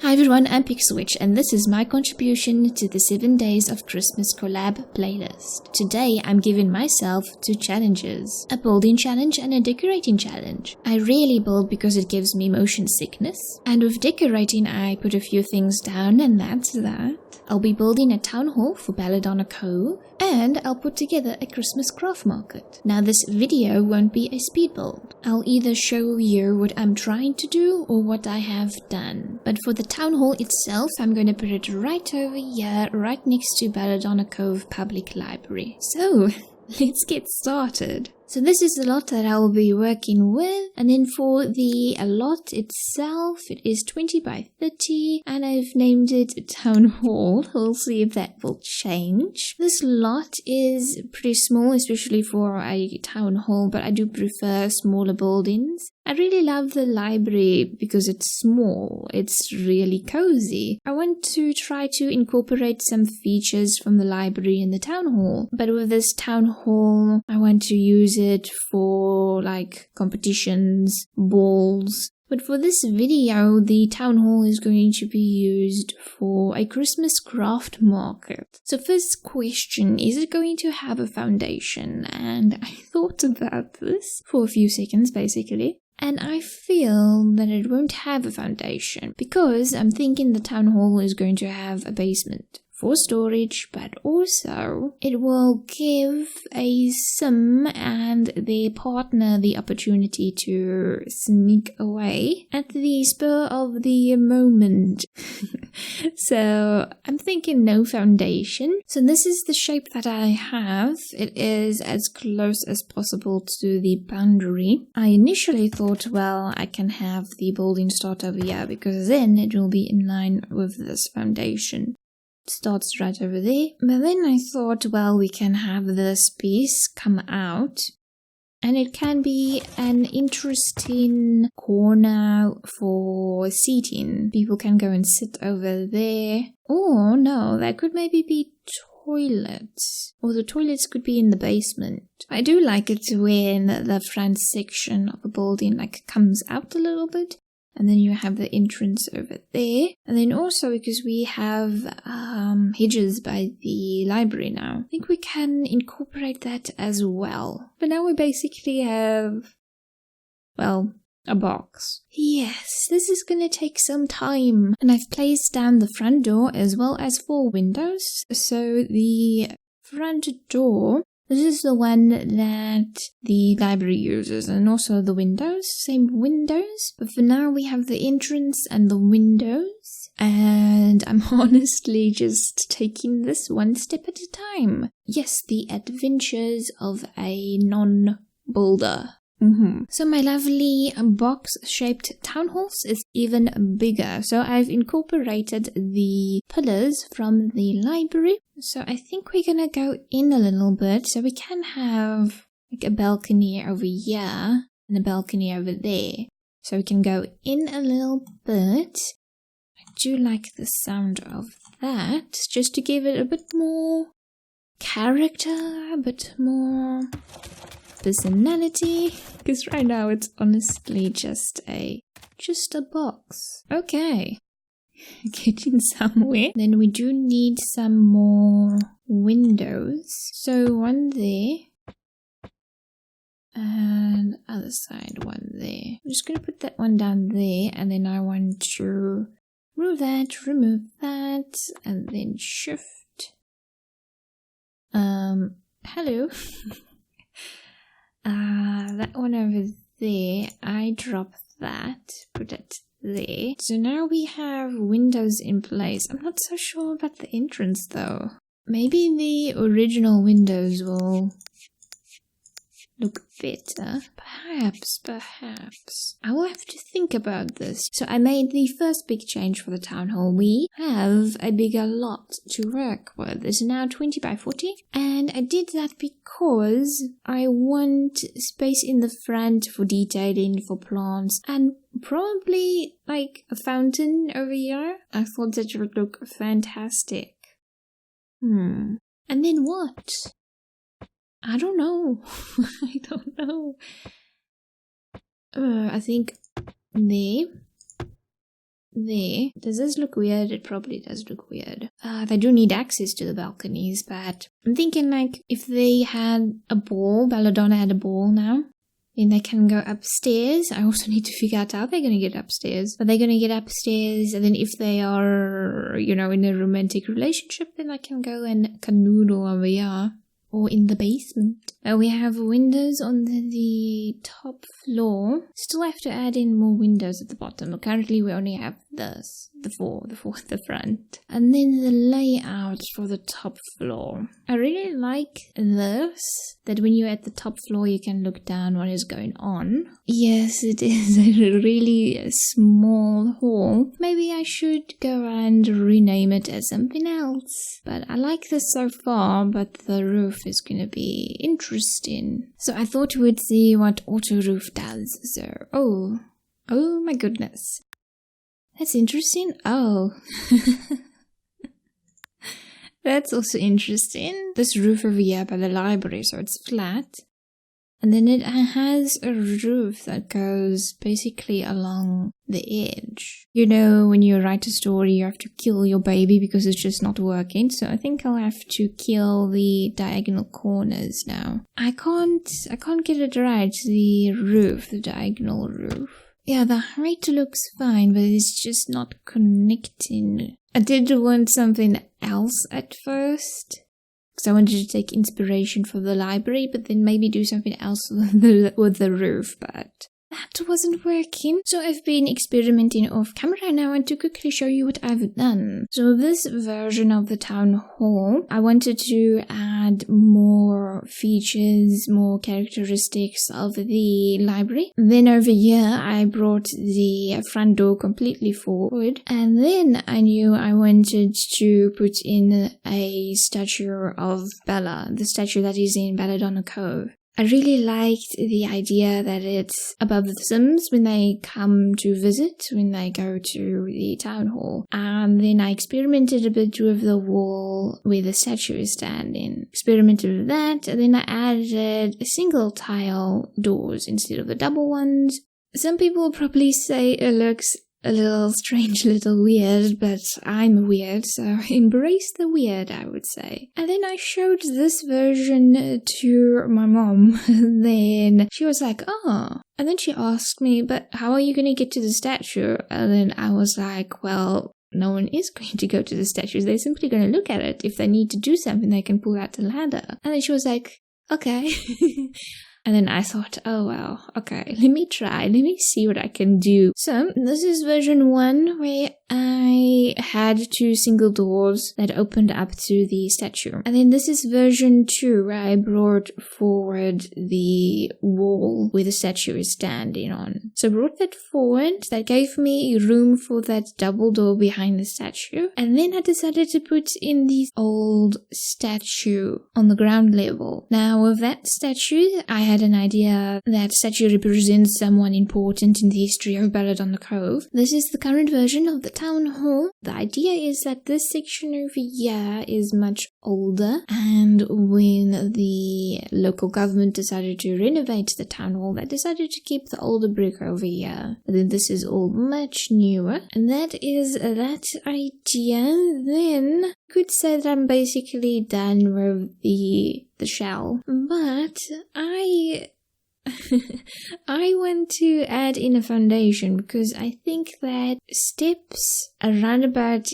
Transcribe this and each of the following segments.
Hi everyone, I'm pixelwitch and this is my contribution to the 7 Days of Christmas collab playlist. Today I'm giving myself 2 challenges, a building challenge and a decorating challenge. I rarely build because it gives me motion sickness, and with decorating I put a few things down and that's that. I'll be building a town hall for Belladonna Cove, and I'll put together a Christmas craft market. Now this video won't be a speed build. I'll either show you what I'm trying to do or what I have done. But for the town hall itself, I'm going to put it right over here, right next to Belladonna Cove Public Library. So, let's get started. So this is the lot that I will be working with, and then for the lot itself, it is 20 by 30, and I've named it Town Hall. We'll see if that will change. This lot is pretty small, especially for a town hall, but I do prefer smaller buildings. I really love the library because it's small, it's really cozy. I want to try to incorporate some features from the library in the town hall, but with this town hall, I want to use it for like competitions, balls. But for this video, the town hall is going to be used for a Christmas craft market. So first question, is it going to have a foundation? And I thought about this for a few seconds basically. And I feel that it won't have a foundation because I'm thinking the town hall is going to have a basement for storage, but also it will give a sim and their partner the opportunity to sneak away at the spur of the moment. So I'm thinking no foundation. So this is the shape that I have. It is as close as possible to the boundary. I initially thought, well, I can have the building start over here because then it will be in line with this foundation. Starts right over there, but then I thought, well, we can have this piece come out and it can be an interesting corner for seating. People can go and sit over there. Or no, that could maybe be toilets, or the toilets could be in the basement. I do like it when the front section of a building like comes out a little bit. And then you have the entrance over there. And then also because we have hedges by the library now, I think we can incorporate that as well. But now we basically have, well, a box. Yes, this is gonna take some time. And I've placed down the front door as well as 4 windows. So the front door, this is the one that the library uses, and also the windows, same windows. But for now we have the entrance and the windows, and I'm honestly just taking this one step at a time. Yes, the adventures of a non-builder. So my lovely box-shaped town halls is even bigger. So I've incorporated the pillars from the library. So I think we're gonna go in a little bit. So we can have like a balcony over here and a balcony over there. So we can go in a little bit. I do like the sound of that, just to give it a bit more character, a bit more personality, because right now it's honestly just a box. Okay, getting somewhere. Then we do need some more windows, so one there and other side one there. I'm just gonna put that one down there, and then I want to remove that and then shift. Hello. That one over there, I drop that, put it there. So now we have windows in place. I'm not so sure about the entrance though. Maybe the original windows will look better. Perhaps. I will have to think about this. So I made the first big change for the town hall. We have a bigger lot to work with. It's now 20 by 40. And I did that because I want space in the front for detailing, for plants, and probably like a fountain over here. I thought that would look fantastic. And then what? I don't know. I think there there. Does this look weird? It probably does look weird. They do need access to the balconies, but I'm thinking like if they had a ball, Belladonna had a ball now, then they can go upstairs. I also need to figure out how they're going to get upstairs. But they're going to get upstairs, and then if they are, in a romantic relationship, then I can go and canoodle over here. Or in the basement. We have windows on the top floor. Still have to add in more windows at the bottom. Currently we only have the four at the front. And then the layout for the top floor. I really like this, that when you're at the top floor you can look down what is going on. Yes, it is a really small hall. Maybe I should go and rename it as something else. But I like this so far, but the roof is going to be interesting. So I thought we'd see what auto roof does. So, oh my goodness. That's interesting. Oh. That's also interesting. This roof over here by the library, so it's flat. And then it has a roof that goes basically along the edge. When you write a story, you have to kill your baby because it's just not working. So I think I'll have to kill the diagonal corners now. I can't get it right, the diagonal roof. Yeah, the height looks fine, but it's just not connecting. I did want something else at first. Because I wanted to take inspiration for the library, but then maybe do something else with the roof, but that wasn't working. So I've been experimenting off camera and I want to quickly show you what I've done. So this version of the town hall, I wanted to add more features, more characteristics of the library. Then over here, I brought the front door completely forward. And then I knew I wanted to put in a statue of Bella, the statue that is in Belladonna Cove. I really liked the idea that it's above the Sims when they come to visit, when they go to the town hall. And then I experimented a bit with the wall where the statue is standing. Experimented with that, and then I added single tile doors instead of the double ones. Some people probably say it looks a little strange, a little weird, but I'm weird, so embrace the weird, I would say. And then I showed this version to my mom. Then she was like, oh. And then she asked me, but how are you going to get to the statue? And then I was like, well, no one is going to go to the statues. They're simply going to look at it. If they need to do something, they can pull out the ladder. And then she was like, okay. And then I thought, oh well, okay, let me try, let me see what I can do. So, this is version 1 where I had 2 single doors that opened up to the statue. And then this is version 2 where I brought forward the wall where the statue is standing on. So I brought that forward, that gave me room for that double door behind the statue. And then I decided to put in the old statue on the ground level. Now with that statue, I had an idea that statue represents someone important in the history of Belladonna Cove. This is the current version of the town hall. The idea is that this section over here is much older, and when the local government decided to renovate the town hall, they decided to keep the older brick over here. But then this is all much newer, and that is that idea. Then I could say that I'm basically done with the shell, but I want to add in a foundation because I think that steps around about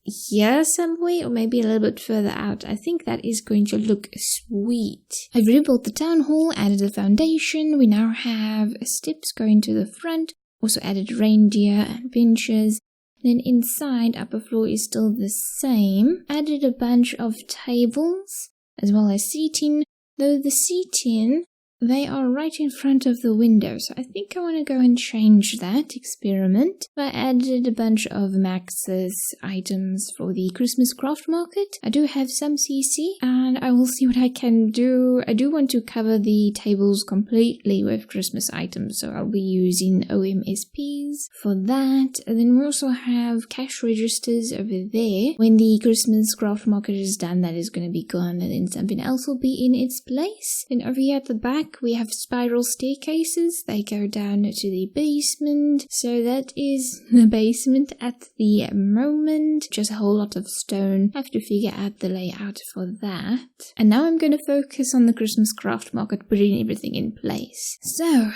here somewhere, or maybe a little bit further out, I think that is going to look sweet. I've rebuilt the town hall, added a foundation. We now have steps going to the front, also added reindeer and benches. Then inside, upper floor is still the same. Added a bunch of tables as well as seating, though the seating, they are right in front of the window, so I think I want to go and change that experiment. I added a bunch of Max's items for the Christmas craft market. I do have some CC, and I will see what I can do. I do want to cover the tables completely with Christmas items, so I'll be using OMSPs for that. And then we also have cash registers over there. When the Christmas craft market is done, that is going to be gone, and then something else will be in its place. And over here at the back, back, we have spiral staircases. They go down to the basement. So that is the basement at the moment. Just a whole lot of stone. I have to figure out the layout for that. And now I'm going to focus on the Christmas craft market, putting everything in place. So,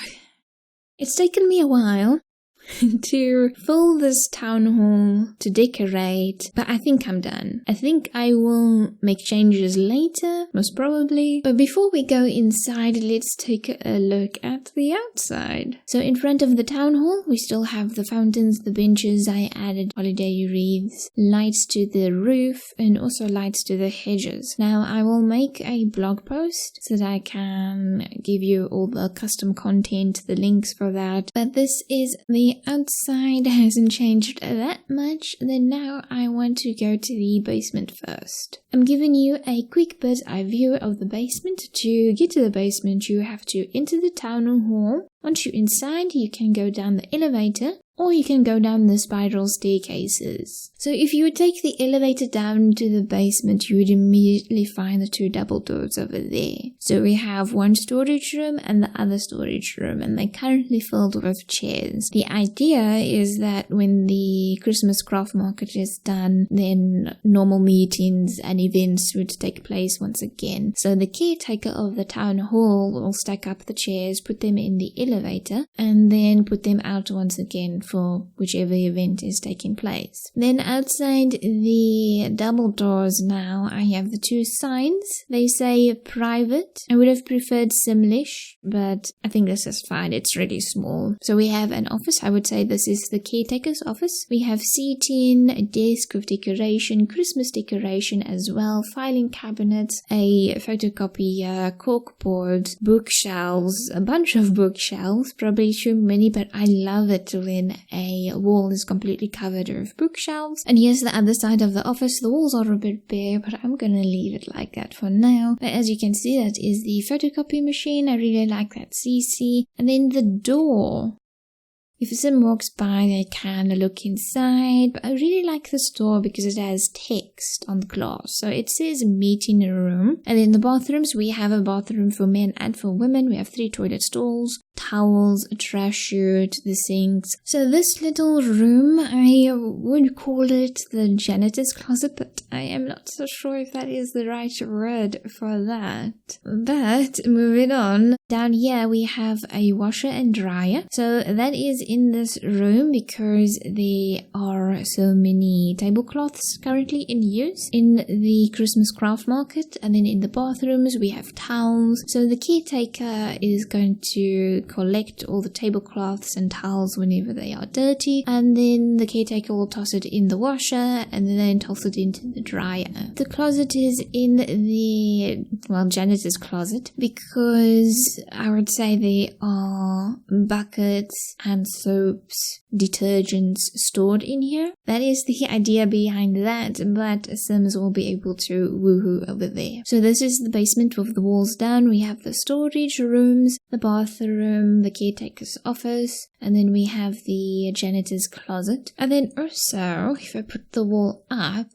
it's taken me a while to fill this town hall, to decorate, but I think I'm done. I think I will make changes later, most probably. But before we go inside, let's take a look at the outside. So in front of the town hall, we still have the fountains, the benches. I added holiday wreaths, lights to the roof, and also lights to the hedges. Now I will make a blog post so that I can give you all the custom content, the links for that. But this is the outside, hasn't changed that much. Then now I want to go to the basement first. I'm giving you a quick bird's eye view of the basement. To get to the basement, you have to enter the town hall. Once you're inside, you can go down the elevator, or you can go down the spiral staircases. So if you would take the elevator down to the basement, you would immediately find the two double doors over there. So we have one storage room and the other storage room, and they're currently filled with chairs. The idea is that when the Christmas craft market is done, then normal meetings and events would take place once again. So the caretaker of the town hall will stack up the chairs, put them in the elevator, and then put them out once again for whichever event is taking place. Then outside the double doors now, I have the two signs. They say private. I would have preferred Simlish, but I think this is fine. It's really small. So we have an office. I would say this is the caretaker's office. We have seating, a desk with decoration, Christmas decoration as well, filing cabinets, a photocopier, corkboard, bookshelves, a bunch of bookshelves, probably too many, but I love it when a wall is completely covered with bookshelves. And here's the other side of the office. The walls are a bit bare, but I'm gonna leave it like that for now. But as you can see, that is the photocopy machine. I really like that CC. And then the door. If a sim walks by, they can look inside, but I really like this door because it has text on the glass. So it says meeting room. And in the bathrooms, we have a bathroom for men and for women. We have 3 toilet stalls, towels, a trash chute, the sinks. So this little room, I would call it the janitor's closet, but I am not so sure if that is the right word for that. But moving on, down here we have a washer and dryer. So that is in this room because there are so many tablecloths currently in use in the Christmas craft market. And then in the bathrooms we have towels. So the caretaker is going to collect all the tablecloths and towels whenever they are dirty, and then the caretaker will toss it in the washer and then toss it into the dryer. The closet is in the, well, janitor's closet because I would say there are buckets and soaps, detergents stored in here. That is the idea behind that, but Sims will be able to woohoo over there. So this is the basement with the walls down. We have the storage rooms, the bathroom, the caretaker's office, and then we have the janitor's closet. And then also, if I put the wall up,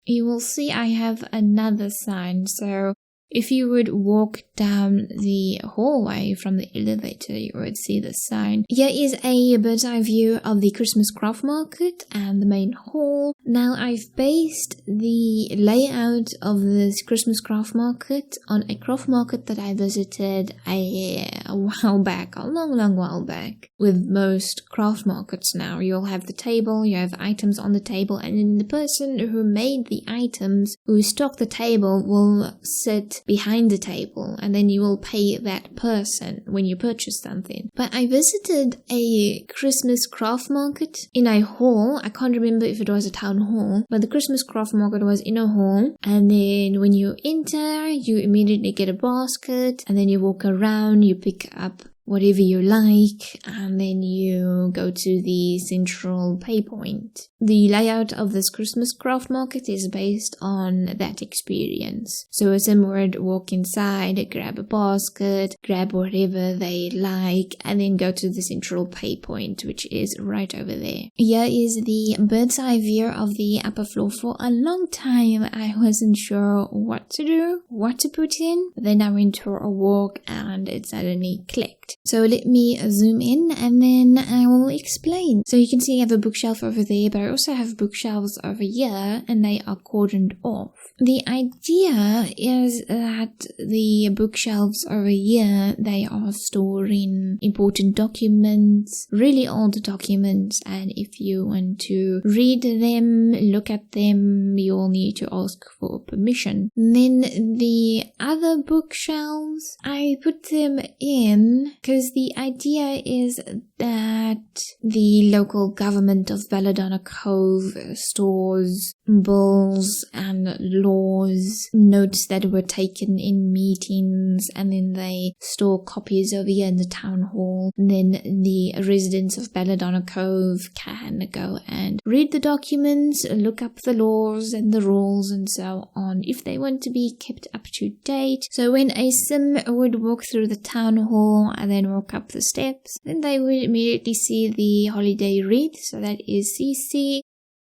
you will see I have another sign. So if you would walk down the hallway from the elevator, you would see the sign. Here is a bird's eye view of the Christmas craft market and the main hall. Now I've based the layout of this Christmas craft market on a craft market that I visited a while back, a long while back. With most craft markets now, you'll have the table, you have items on the table, and then the person who made the items, who stocked the table, will sit behind the table, and then you will pay that person when you purchase something. But I visited a Christmas craft market in a hall. I can't remember if it was a town hall, but the Christmas craft market was in a hall, and then when you enter, you immediately get a basket, and then you walk around, you pick up whatever you like, and then you go to the central pay point. The layout of this Christmas craft market is based on that experience. So a sim would walk inside, grab a basket, grab whatever they like, and then go to the central pay point, which is right over there. Here is the bird's eye view of the upper floor. For a long time I wasn't sure what to do, what to put in. Then I went for a walk and it suddenly clicked. So let me zoom in and then I will explain. So you can see I have a bookshelf over there, but I also have bookshelves over here and they are cordoned off. The idea is that the bookshelves over here, they are storing important documents, really old documents, and if you want to read them, look at them, you'll need to ask for permission. Then the other bookshelves, I put them in because the idea is that the local government of Belladonna Cove stores bills and laws, notes that were taken in meetings, and then they store copies over here in the town hall. And then the residents of Belladonna Cove can go and read the documents, look up the laws and the rules and so on if they want to be kept up to date. So when a sim would walk through the town hall and then walk up the steps, then they would immediately see the holiday wreath, so that is CC.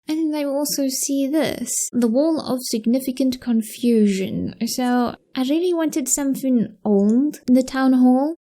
And then they will also see this, the wall of significant confusion. So I really wanted something old in the town hall,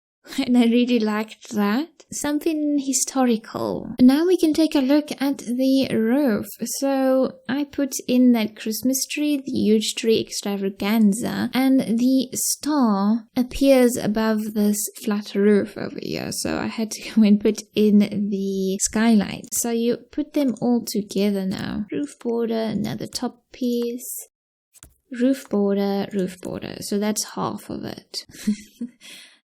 and I really liked that. Something historical. Now we can take a look at the roof. So I put in that Christmas tree, the huge tree extravaganza, and the star appears above this flat roof over here. So I had to go and put in the skylight. So you put them all together now. Roof border, another top piece. Roof border, roof border. So that's half of it.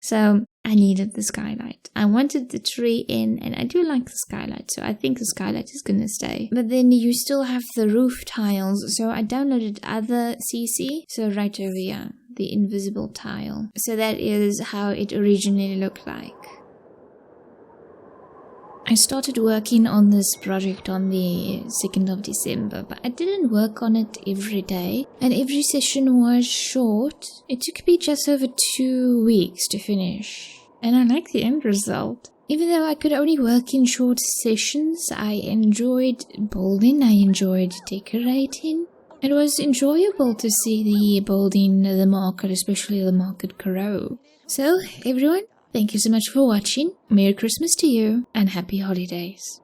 So I needed the skylight. I wanted the tree in, and I do like the skylight, so I think the skylight is gonna stay. But then you still have the roof tiles, so I downloaded other CC. So right over here, the invisible tile. So that is how it originally looked like. I started working on this project on the 2nd of December, but I didn't work on it every day, and every session was short. It took me just over 2 weeks to finish, and I like the end result. Even though I could only work in short sessions, I enjoyed building, I enjoyed decorating. It was enjoyable to see the building, the market, especially the market grow. So, everyone, thank you so much for watching. Merry Christmas to you and happy holidays.